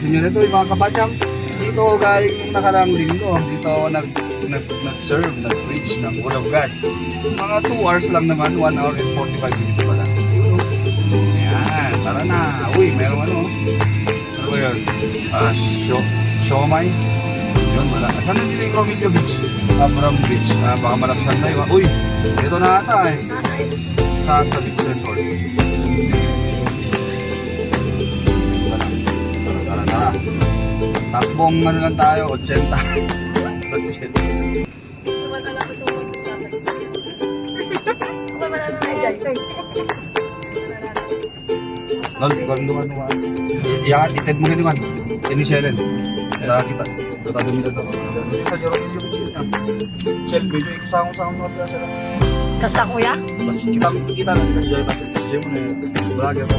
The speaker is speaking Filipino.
Napansin nyo na ito, yung mga kabacham. Dito ako galing nung nakaraang linggo. Dito ako nag-serve, nag-preach ng Word of God. Mga 2 hours lang naman, 1 hour and 45 minutes pa lang. Ayan, tara na. Uy, meron ano. Ano ba yun? Siomay. Yun, wala. Saan nabili yung Romilio Beach? Abram Beach. Baka malapsan tayo. Uy, ito na ata eh. Sa Beach Resort. Tara. Takbong ano lang tayo, 80. 80. Lol, ikaw ang duman. Iyan, ited mo ganyan kan. Iniselen. Kaya kita dumi dito. Kita jorong yung sila. Check medyo ikasang-sang na pala sila. Kasta kuya? Mas kita lang kita sa joy natin. Jay mo na vlogger ko.